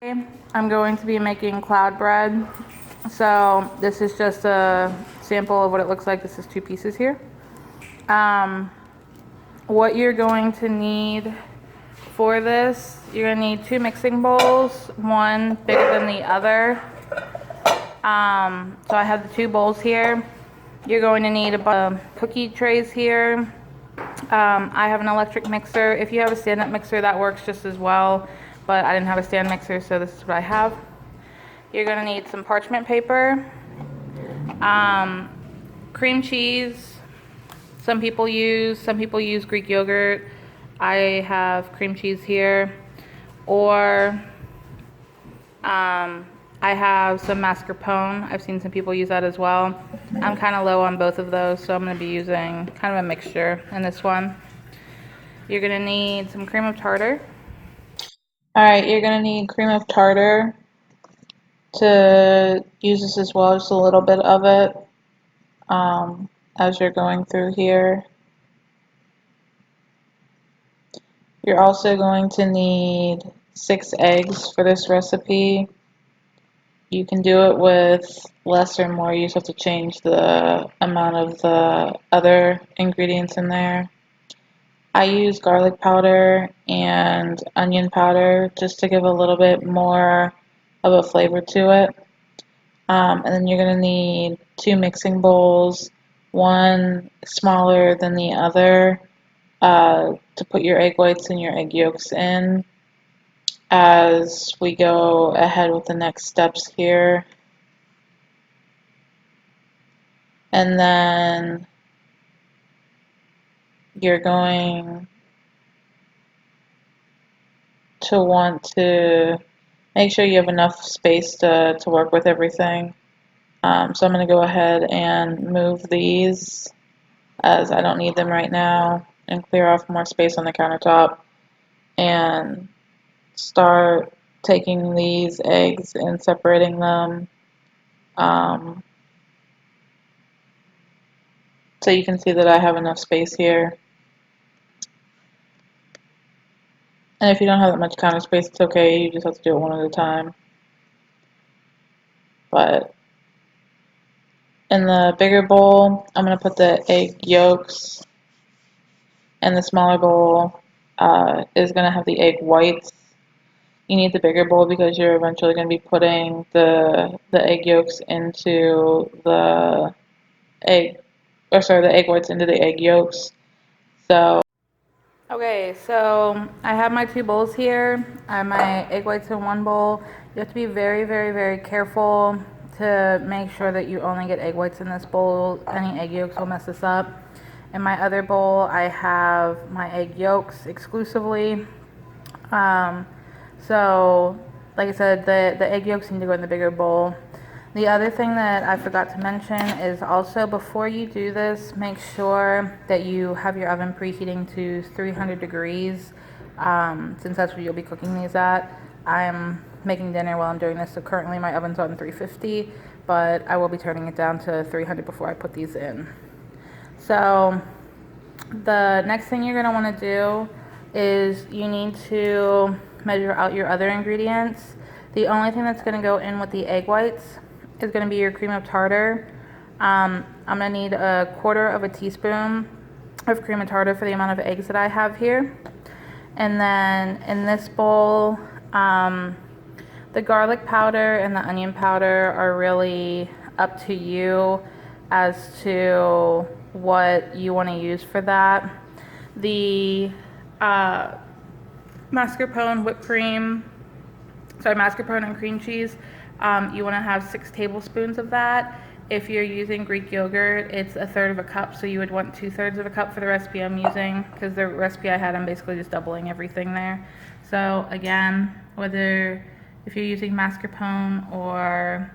I'm going to be making cloud bread. So this is just a sample of what it looks like. This is 2 pieces here. What you're going to need for this, you're going to need 2 mixing bowls, one bigger than the other. So I have the 2 bowls here. You're going to need a cookie trays here. I have an electric mixer. If you have a stand-up mixer, that works just as well, but I didn't have a stand mixer, so this is what I have. You're going to need some parchment paper, cream cheese. Some people use Greek yogurt. I have cream cheese here, or I have some mascarpone. I've seen some people use that as well. I'm kind of low on both of those, so I'm going to be using kind of a mixture in this one. You're going to need some cream of tartar. Alright, you're going to need cream of tartar to use this as well, just a little bit of it as you're going through here. You're also going to need 6 eggs for this recipe. You can do it with less or more. You just have to change the amount of the other ingredients in there. I use garlic powder and onion powder just to give a little bit more of a flavor to it. And then you're going to need 2 mixing bowls, one smaller than the other, to put your egg whites and your egg yolks in as we go ahead with the next steps here. And then you're going to want to make sure you have enough space to work with everything. So I'm going to go ahead and move these as I don't need them right now and clear off more space on the countertop and start taking these eggs and separating them so you can see that I have enough space here. And if you don't have that much counter space, it's okay. You just have to do it one at a time. But in the bigger bowl, I'm going to put the egg yolks, and the smaller bowl is going to have the egg whites. You need the bigger bowl because you're eventually going to be putting the egg yolks into the egg whites into the egg yolks. So okay, so I have my 2 bowls here. I have my egg whites in one bowl. You have to be very, very, very careful to make sure that you only get egg whites in this bowl. Any egg yolks will mess this up. In my other bowl, I have my egg yolks exclusively. So, like I said, the egg yolks need to go in the bigger bowl. The other thing that I forgot to mention is also before you do this, make sure that you have your oven preheating to 300 degrees, since that's where you'll be cooking these at. I'm making dinner while I'm doing this, so currently my oven's on 350, but I will be turning it down to 300 before I put these in. So the next thing you're going to want to do is you need to measure out your other ingredients. The only thing that's going to go in with the egg whites is going to be your cream of tartar. I'm going to need 1/4 teaspoon of cream of tartar for the amount of eggs that I have here. And then in this bowl, the garlic powder and the onion powder are really up to you as to what you want to use for that. The mascarpone and cream cheese, you want to have 6 tablespoons of that. If you're using Greek yogurt, it's 1/3 cup, so you would want 2/3 cup for the recipe I'm using, because the recipe I had, I'm basically just doubling everything there. So again, if you're using mascarpone or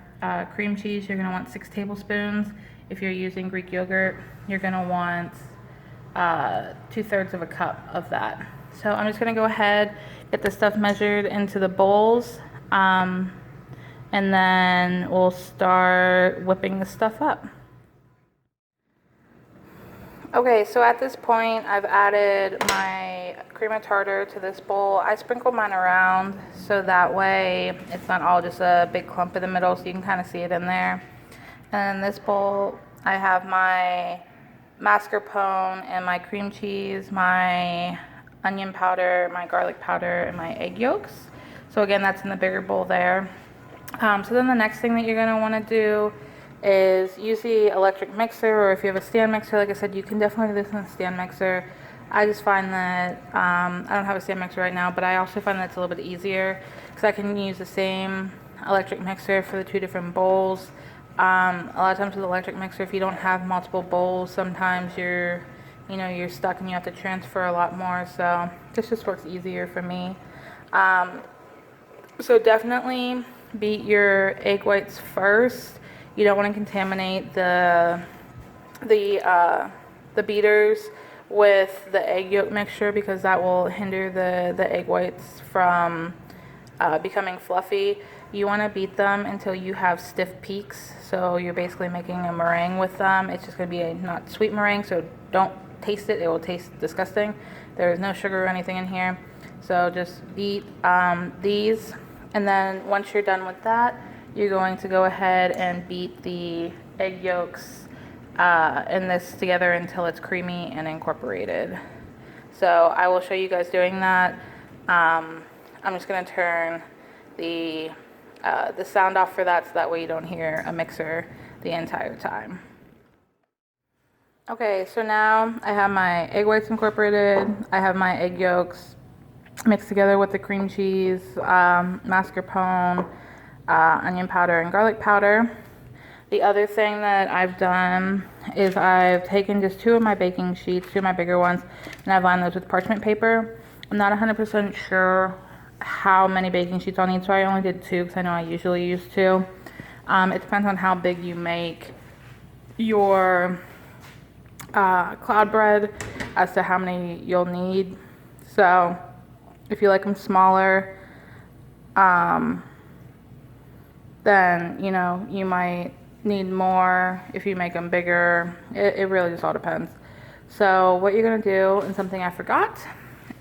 cream cheese, you're going to want 6 tablespoons. If you're using Greek yogurt, you're going to want 2/3 cup of that. So I'm just going to go ahead, get the stuff measured into the bowls, and then we'll start whipping the stuff up. Okay, so at this point, I've added my cream of tartar to this bowl. I sprinkle mine around so that way it's not all just a big clump in the middle, so you can kind of see it in there. And in this bowl, I have my mascarpone and my cream cheese, my onion powder, my garlic powder, and my egg yolks. So again, that's in the bigger bowl there. So then the next thing that you're going to want to do is use the electric mixer, or if you have a stand mixer, like I said, you can definitely do this in a stand mixer. I just find that, I don't have a stand mixer right now, but I also find that it's a little bit easier because I can use the same electric mixer for the two different bowls. A lot of times with the electric mixer, if you don't have multiple bowls, sometimes you're stuck and you have to transfer a lot more, so this just works easier for me. So definitely beat your egg whites first. You don't want to contaminate the beaters with the egg yolk mixture because that will hinder the egg whites from becoming fluffy. You want to beat them until you have stiff peaks, so you're basically making a meringue with them. It's just going to be a not sweet meringue, so don't taste it. It will taste disgusting. There is no sugar or anything in here, so just beat these, and then once you're done with that, you're going to go ahead and beat the egg yolks in this together until it's creamy and incorporated. So I will show you guys doing that. I'm just going to turn the sound off for that so that way you don't hear a mixer the entire time. Okay, so now I have my egg whites incorporated. I have my egg yolks mixed together with the cream cheese, mascarpone, onion powder, and garlic powder. The other thing that I've done is I've taken just two of my baking sheets, two of my bigger ones, and I've lined those with parchment paper. I'm not 100% sure how many baking sheets I'll need, so I only did two because I know I usually use two. It depends on how big you make your cloud bread as to how many you'll need. So if you like them smaller, then you might need more. If you make them bigger, it really just all depends. So what you're going to do, and something I forgot,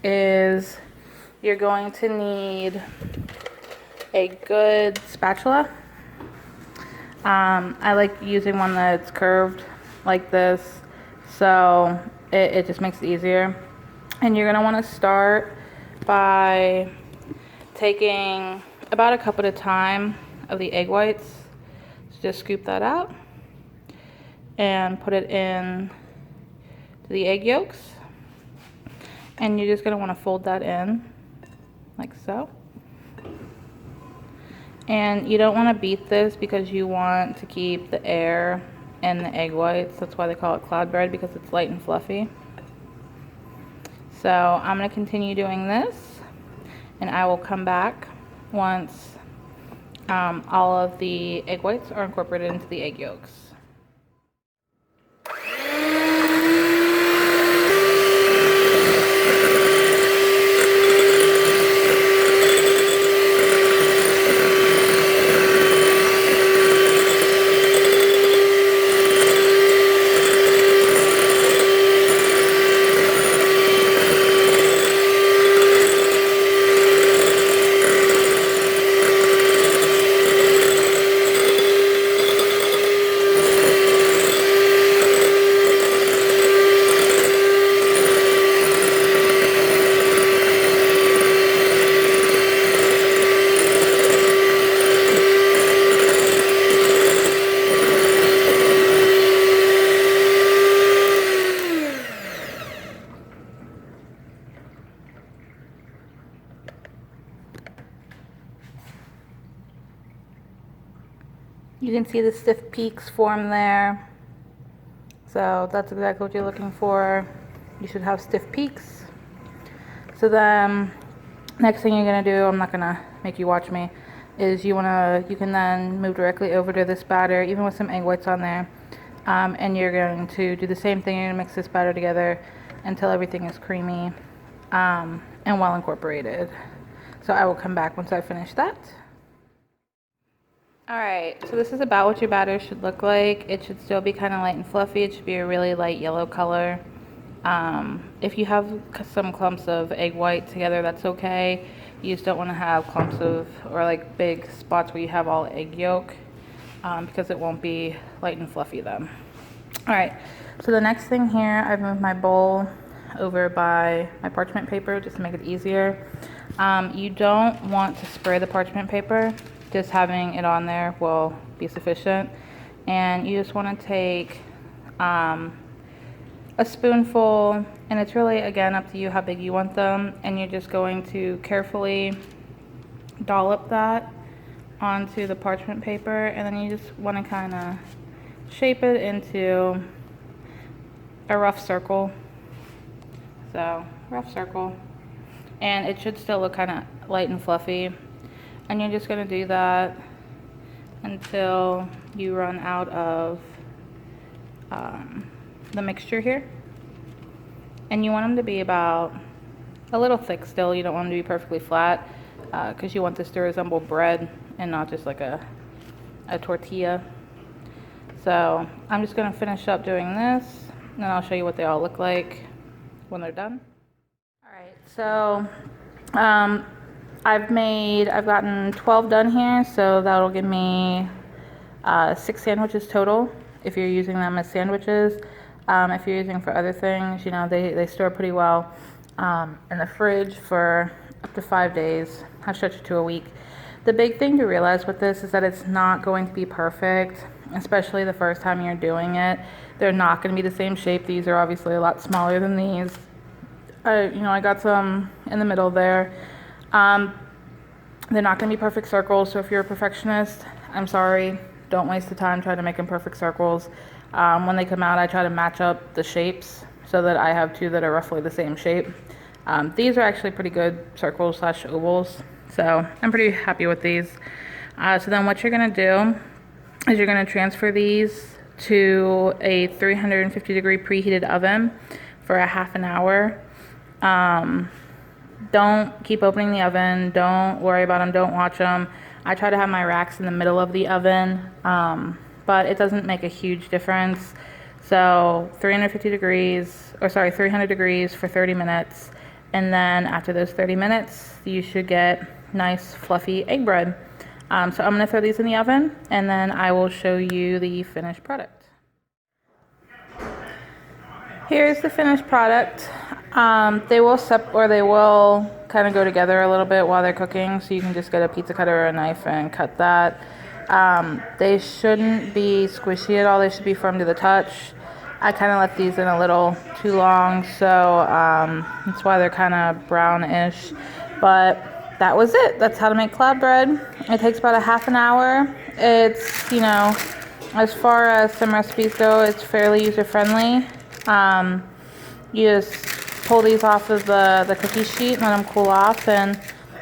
is you're going to need a good spatula. I like using one that's curved like this, so it just makes it easier. And you're going to want to start by taking about a cup at a time of the egg whites. So just scoop that out and put it in to the egg yolks, and you're just going to want to fold that in like so. And you don't want to beat this because you want to keep the air in the egg whites. That's why they call it cloud bread, because it's light and fluffy. So I'm going to continue doing this, and I will come back once all of the egg whites are incorporated into the egg yolks. You can see the stiff peaks form there. So that's exactly what you're looking for. You should have stiff peaks. So then next thing you're gonna do, I'm not gonna make you watch me, is you can then move directly over to this batter, even with some egg whites on there. And you're going to do the same thing. You're gonna mix this batter together until everything is creamy and well incorporated. So I will come back once I finish that. Alright, so this is about what your batter should look like. It should still be kind of light and fluffy. It should be a really light yellow color. If you have some clumps of egg white together, that's okay. You just don't want to have clumps of, or like big spots where you have all egg yolk, because it won't be light and fluffy then. Alright, so the next thing here, I've moved my bowl over by my parchment paper just to make it easier. You don't want to spray the parchment paper. Just having it on there will be sufficient. And you just want to take a spoonful, and it's really, again, up to you how big you want them, and you're just going to carefully dollop that onto the parchment paper, and then you just want to kind of shape it into a rough circle. So, rough circle. And it should still look kind of light and fluffy. And you're just going to do that until you run out of the mixture here. And you want them to be about a little thick still. You don't want them to be perfectly flat, because you want this to resemble bread and not just like a tortilla. So I'm just going to finish up doing this, and then I'll show you what they all look like when they're done. Alright, so I've gotten 12 done here, so that'll give me 6 sandwiches total if you're using them as sandwiches. If you're using for other things, you know, they store pretty well in the fridge for up to 5 days. I stretch it to a week. The big thing to realize with this is that it's not going to be perfect, especially the first time you're doing it. They're not going to be the same shape. These are obviously a lot smaller than these. I got some in the middle there. They're not going to be perfect circles, so if you're a perfectionist, I'm sorry. Don't waste the time trying to make them perfect circles. When they come out, I try to match up the shapes so that I have two that are roughly the same shape. These are actually pretty good circles / ovals, so I'm pretty happy with these. So then what you're going to do is you're going to transfer these to a 350 degree preheated oven for a half an hour. Don't keep opening the oven. Don't worry about them. Don't watch them. I try to have my racks in the middle of the oven, but it doesn't make a huge difference. So 300 degrees for 30 minutes. And then after those 30 minutes, you should get nice fluffy egg bread. So I'm going to throw these in the oven, and then I will show you the finished product. Here's the finished product. They will kind of go together a little bit while they're cooking, so you can just get a pizza cutter or a knife and cut that. They shouldn't be squishy at all. They should be firm to the touch. I kind of left these in a little too long, so that's why they're kind of brownish. But that was it. That's how to make cloud bread. It takes about a half an hour. It's, as far as some recipes go, it's fairly user-friendly. You just pull these off of the cookie sheet and let them cool off, and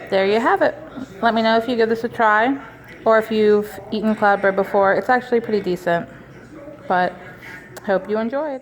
there you have it. Let me know if you give this a try, or if you've eaten cloud bread before. It's actually pretty decent, but hope you enjoyed.